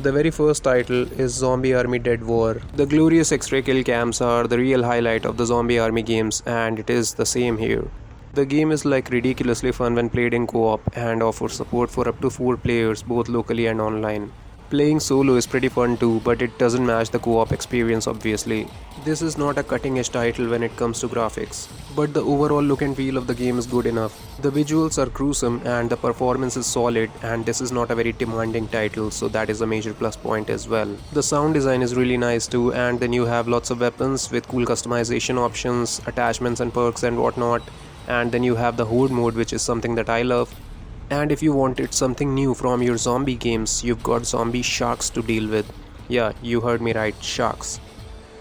The very first title is Zombie Army Dead War. The glorious X-ray kill cams are the real highlight of the Zombie Army games, and it is the same here. The game is like ridiculously fun when played in co-op and offers support for up to 4 players both locally and online. Playing solo is pretty fun too, but it doesn't match the co-op experience obviously. This is not a cutting edge title when it comes to graphics, but the overall look and feel of the game is good enough. The visuals are gruesome and the performance is solid, and this is not a very demanding title, so that is a major plus point as well. The sound design is really nice too, and then you have lots of weapons with cool customization options, attachments and perks and whatnot. And then you have the horde mode, which is something that I love. And if you wanted something new from your zombie games, you've got zombie sharks to deal with. Yeah, you heard me right, sharks.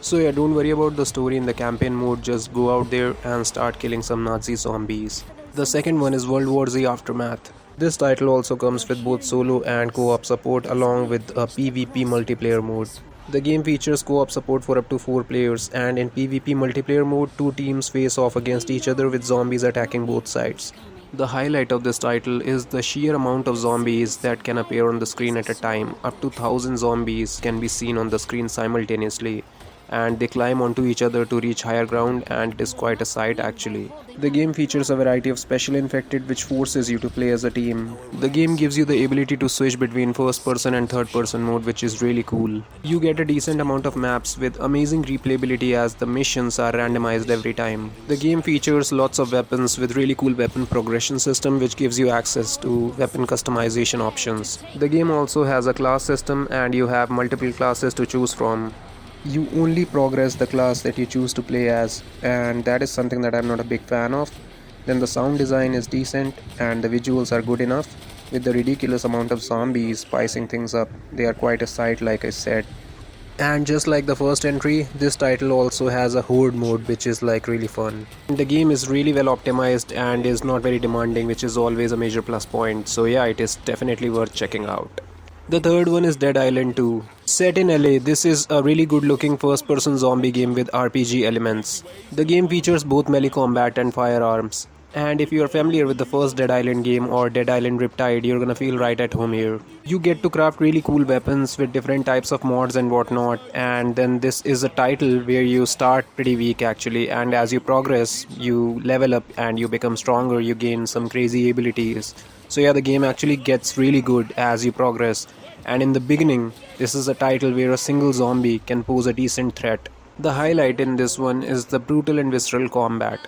So yeah, don't worry about the story in the campaign mode, just go out there and start killing some Nazi zombies. The second one is World War Z Aftermath. This title also comes with both solo and co-op support along with a PvP multiplayer mode. The game features co-op support for up to 4 players, and in PvP multiplayer mode, 2 teams face off against each other with zombies attacking both sides. The highlight of this title is the sheer amount of zombies that can appear on the screen at a time. Up to 1000 zombies can be seen on the screen simultaneously, and they climb onto each other to reach higher ground, and it is quite a sight actually. The game features a variety of special infected which forces you to play as a team. The game gives you the ability to switch between first person and third person mode, which is really cool. You get a decent amount of maps with amazing replayability as the missions are randomized every time. The game features lots of weapons with really cool weapon progression system which gives you access to weapon customization options. The game also has a class system and you have multiple classes to choose from. You only progress the class that you choose to play as, and that is something that I'm not a big fan of. Then the sound design is decent and the visuals are good enough. With the ridiculous amount of zombies spicing things up, they are quite a sight like I said. And just like the first entry, this title also has a horde mode which is like really fun. The game is really well optimized and is not very demanding, which is always a major plus point, so yeah, it is definitely worth checking out. The third one is Dead Island 2. Set in LA, this is a really good looking first person zombie game with RPG elements. The game features both melee combat and firearms. And if you are familiar with the first Dead Island game or Dead Island Riptide, you're gonna feel right at home here. You get to craft really cool weapons with different types of mods and whatnot, and then this is a title where you start pretty weak actually, and as you progress, you level up and you become stronger, you gain some crazy abilities. So yeah, the game actually gets really good as you progress, and in the beginning, this is a title where a single zombie can pose a decent threat. The highlight in this one is the brutal and visceral combat.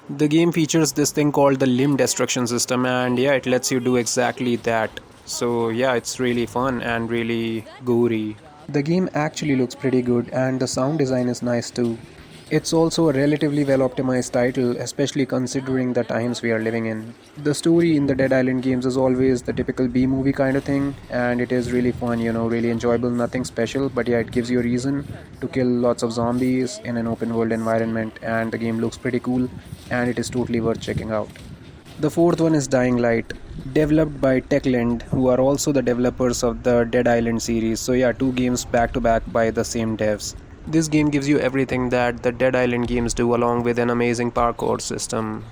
The game features this thing called the limb destruction system, and yeah, it lets you do exactly that. So yeah, it's really fun and really gory. The game actually looks pretty good and the sound design is nice too. It's also a relatively well optimized title, especially considering the times we are living in. The story in the Dead Island games is always the typical B-movie kind of thing, and it is really fun, really enjoyable, nothing special, but yeah, it gives you a reason to kill lots of zombies in an open world environment, and the game looks pretty cool, and it is totally worth checking out. The fourth one is Dying Light, developed by Techland, who are also the developers of the Dead Island series, so yeah, 2 games back to back by the same devs. This game gives you everything that the Dead Island games do along with an amazing parkour system.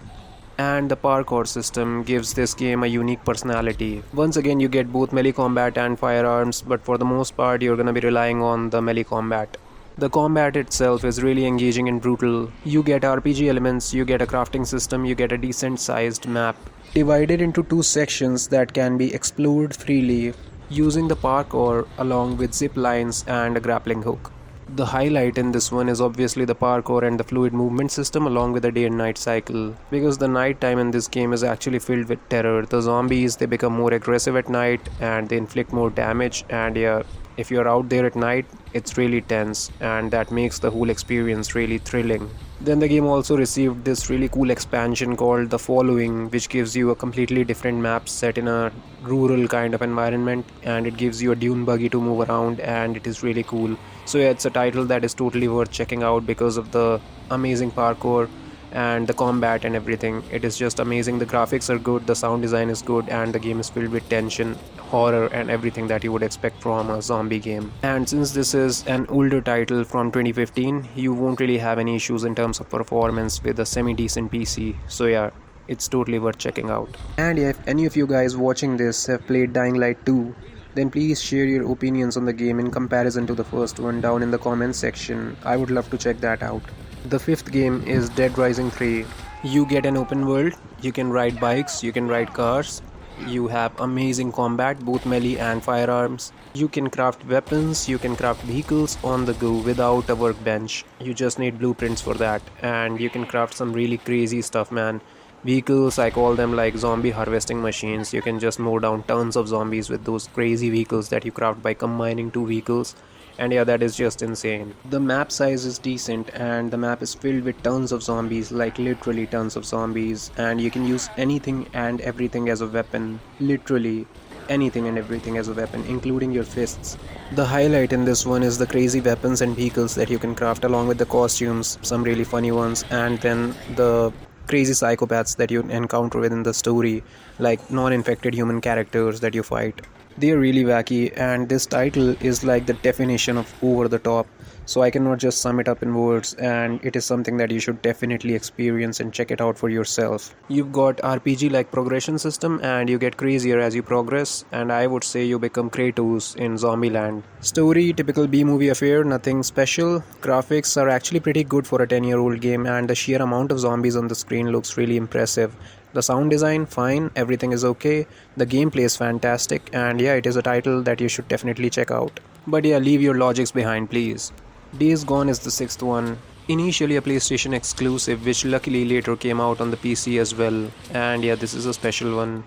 And the parkour system gives this game a unique personality. Once again, you get both melee combat and firearms, but for the most part, you're gonna be relying on the melee combat. The combat itself is really engaging and brutal. You get RPG elements, you get a crafting system, you get a decent sized map, divided into 2 sections that can be explored freely, using the parkour along with zip lines and a grappling hook. The highlight in this one is obviously the parkour and the fluid movement system along with the day and night cycle, because the night time in this game is actually filled with terror. The zombies, they become more aggressive at night and they inflict more damage, and yeah, if you're out there at night, it's really tense, and that makes the whole experience really thrilling. Then the game also received this really cool expansion called The Following, which gives you a completely different map set in a rural kind of environment, and it gives you a dune buggy to move around, and it is really cool. So yeah, it's a title that is totally worth checking out because of the amazing parkour and the combat and everything. It is just amazing. The graphics are good, the sound design is good, and the game is filled with tension, horror, and everything that you would expect from a zombie game. And since this is an older title from 2015, you won't really have any issues in terms of performance with a semi-decent PC. So yeah, it's totally worth checking out. And yeah, if any of you guys watching this have played Dying Light 2, then please share your opinions on the game in comparison to the first one down in the comments section. I would love to check that out. The fifth game is Dead Rising 3. You get an open world, you can ride bikes, you can ride cars, you have amazing combat, both melee and firearms. You can craft weapons, you can craft vehicles on the go without a workbench. You just need blueprints for that, and you can craft some really crazy stuff, man. Vehicles, I call them like zombie harvesting machines. You can just mow down tons of zombies with those crazy vehicles that you craft by combining two vehicles. And yeah, that is just insane. The map size is decent, and the map is filled with tons of zombies, like literally tons of zombies. And you can use anything and everything as a weapon. Literally anything and everything as a weapon, including your fists. The highlight in this one is the crazy weapons and vehicles that you can craft, along with the costumes, some really funny ones, and then the crazy psychopaths that you encounter within the story, like non-infected human characters that you fight. They are really wacky, and this title is like the definition of over the top. So I cannot just sum it up in words, and it is something that you should definitely experience and check it out for yourself. You've got RPG like progression system, and you get crazier as you progress, and I would say you become Kratos in Zombieland. Story, typical B-movie affair, nothing special. Graphics are actually pretty good for a 10-year-old game, and the sheer amount of zombies on the screen looks really impressive. The sound design, fine, everything is okay. The gameplay is fantastic, and yeah, it is a title that you should definitely check out. But yeah, leave your logics behind, please. Days Gone is the sixth one. Initially a PlayStation exclusive, which luckily later came out on the PC as well. And yeah, this is a special one.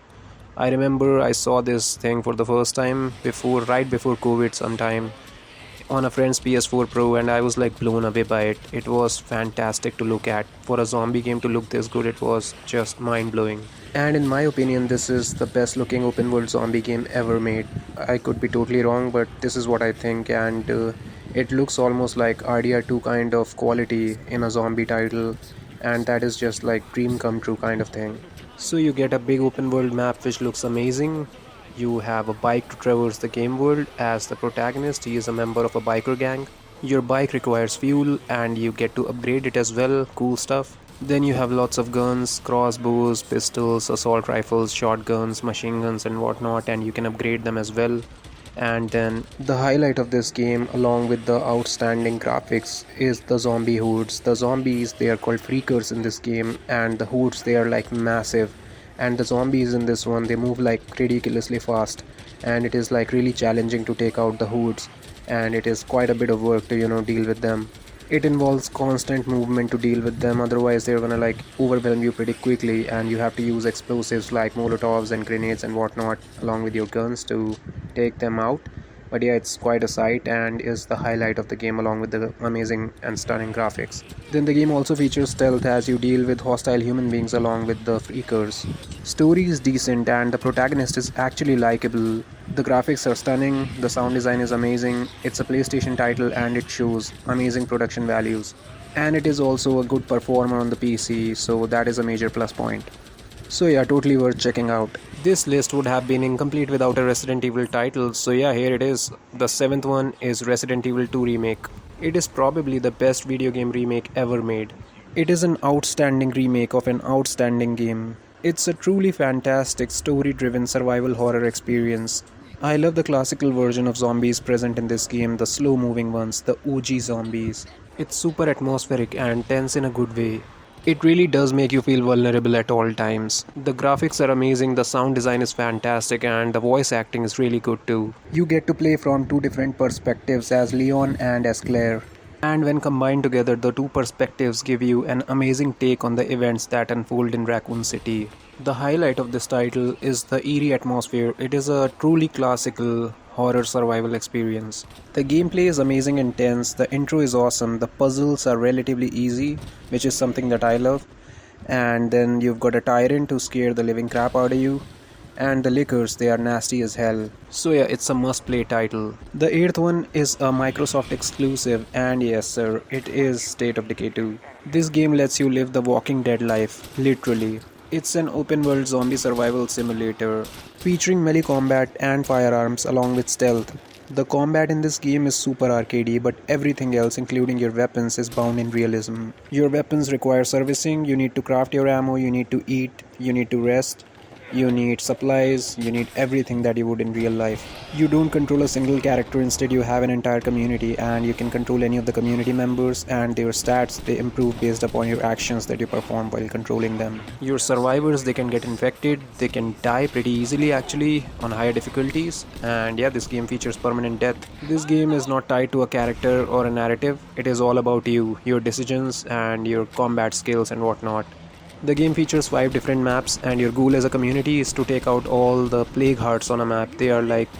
I remember I saw this thing for the first time right before COVID sometime, on a friend's PS4 Pro, and I was like blown away by it. It was fantastic to look at. For a zombie game to look this good, it was just mind blowing. And in my opinion, this is the best looking open world zombie game ever made. I could be totally wrong, but this is what I think, and it looks almost like RDR2 kind of quality in a zombie title, and that is just like dream come true kind of thing. So you get a big open world map which looks amazing. You have a bike to traverse the game world. As the protagonist, he is a member of a biker gang. Your bike requires fuel, and you get to upgrade it as well. Cool stuff. Then you have lots of guns, crossbows, pistols, assault rifles, shotguns, machine guns and whatnot, and you can upgrade them as well. And then the highlight of this game, along with the outstanding graphics, is the zombie hordes. The zombies, they are called freakers in this game, and the hordes, they are like massive. And the zombies in this one, they move like ridiculously fast, and it is like really challenging to take out the hordes, and it is quite a bit of work to deal with them. It involves constant movement to deal with them, otherwise they're gonna like overwhelm you pretty quickly, and you have to use explosives like molotovs and grenades and whatnot along with your guns to take them out. But yeah, it's quite a sight and is the highlight of the game, along with the amazing and stunning graphics. Then the game also features stealth as you deal with hostile human beings along with the freakers. Story is decent and the protagonist is actually likable. The graphics are stunning, the sound design is amazing, it's a PlayStation title and it shows amazing production values. And it is also a good performer on the PC, so that is a major plus point. So yeah, totally worth checking out. This list would have been incomplete without a Resident Evil title, so yeah, here it is. The seventh one is Resident Evil 2 Remake. It is probably the best video game remake ever made. It is an outstanding remake of an outstanding game. It's a truly fantastic story-driven survival horror experience. I love the classical version of zombies present in this game, the slow-moving ones, the OG zombies. It's super atmospheric and tense in a good way. It really does make you feel vulnerable at all times. The graphics are amazing, the sound design is fantastic, and the voice acting is really good too. You get to play from two different perspectives, as Leon and as Claire. And when combined together, the two perspectives give you an amazing take on the events that unfold in Raccoon City. The highlight of this title is the eerie atmosphere. It is a truly classical horror survival experience. The gameplay is amazing and tense, the intro is awesome, the puzzles are relatively easy, which is something that I love, and then you've got a tyrant to scare the living crap out of you, and the lickers, they are nasty as hell. So yeah, it's a must play title. The eighth one is a Microsoft exclusive, and yes sir, it is State of Decay 2. This game lets you live the Walking Dead life, literally. It's an open world zombie survival simulator, featuring melee combat and firearms along with stealth. The combat in this game is super arcadey, but everything else including your weapons is bound in realism. Your weapons require servicing, you need to craft your ammo, you need to eat, you need to rest, You need supplies, you need everything that you would in real life. You don't control a single character, instead you have an entire community, and you can control any of the community members, and their stats they improve based upon your actions that you perform while controlling them. Your survivors, they can get infected, they can die pretty easily actually on higher difficulties, and yeah, this game features permanent death. This game is not tied to a character or a narrative, it is all about you, your decisions and your combat skills and whatnot. The game features 5 different maps, and your goal as a community is to take out all the plague hearts on a map. They are like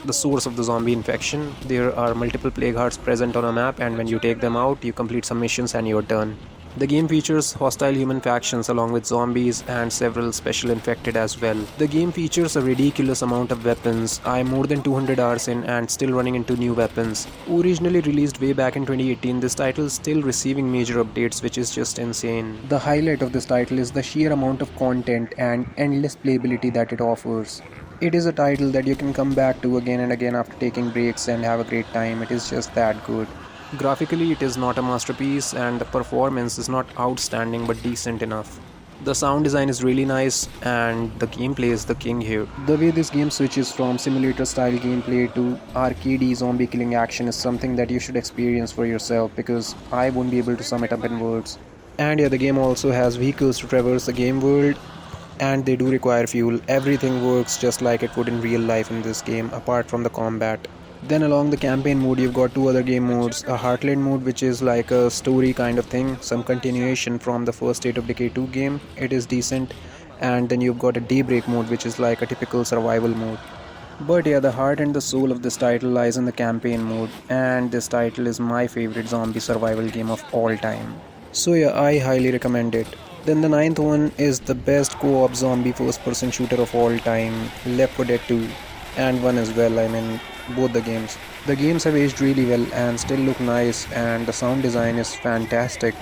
the source of the zombie infection. There are multiple plague hearts present on a map, and when you take them out, you complete some missions and you're done. The game features hostile human factions along with zombies and several special infected as well. The game features a ridiculous amount of weapons. I am more than 200 hours in and still running into new weapons. Originally released way back in 2018, this title is still receiving major updates, which is just insane. The highlight of this title is the sheer amount of content and endless playability that it offers. It is a title that you can come back to again and again after taking breaks and have a great time. It is just that good. Graphically, it is not a masterpiece, and the performance is not outstanding but decent enough. The sound design is really nice, and the gameplay is the king here. The way this game switches from simulator style gameplay to arcadey zombie killing action is something that you should experience for yourself, because I won't be able to sum it up in words. And yeah, the game also has vehicles to traverse the game world, and they do require fuel. Everything works just like it would in real life in this game, apart from the combat. Then along the campaign mode, you've got 2 other game modes. A Heartland mode, which is like a story kind of thing, some continuation from the first State of Decay 2 game. It is decent. And then you've got a Daybreak mode, which is like a typical survival mode. But yeah, the heart and the soul of this title lies in the campaign mode, and this title is my favorite zombie survival game of all time. So yeah, I highly recommend it. Then the ninth one is the best co-op zombie first-person shooter of all time, Left 4 Dead 2, and 1 as well, I mean both the games. The games have aged really well and still look nice, and the sound design is fantastic,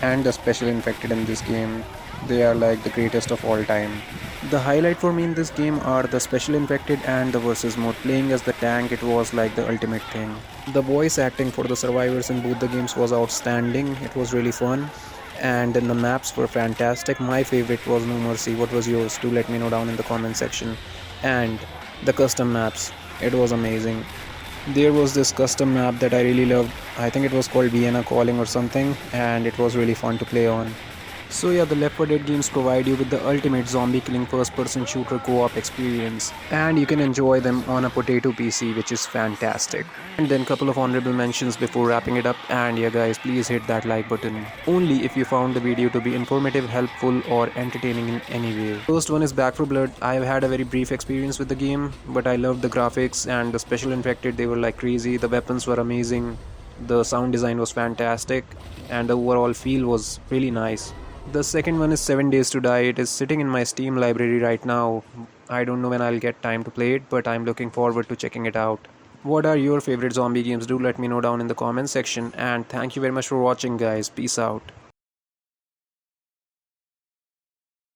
and the special infected in this game, they are like the greatest of all time. The highlight for me in this game are the special infected and the versus mode. Playing as the tank, it was like the ultimate thing. The voice acting for the survivors in both the games was outstanding, it was really fun, and then the maps were fantastic. My favorite was No Mercy. What was yours? Do let me know down in the comment section. And the custom maps, it was amazing. There was this custom map that I really loved. I think it was called Vienna Calling or something, and it was really fun to play on. So yeah, the Left 4 Dead games provide you with the ultimate zombie killing first-person shooter co-op experience, and you can enjoy them on a potato PC, which is fantastic. And then couple of honorable mentions before wrapping it up, and yeah guys, please hit that like button. Only if you found the video to be informative, helpful or entertaining in any way. First one is Back 4 Blood. I've had a very brief experience with the game, but I loved the graphics and the special infected, they were like crazy, the weapons were amazing, the sound design was fantastic, and the overall feel was really nice. The second one is 7 Days to Die. It is sitting in my Steam library right now. I don't know when I'll get time to play it, but I'm looking forward to checking it out. What are your favorite zombie games? Do let me know down in the comment section, and thank you very much for watching guys. Peace out.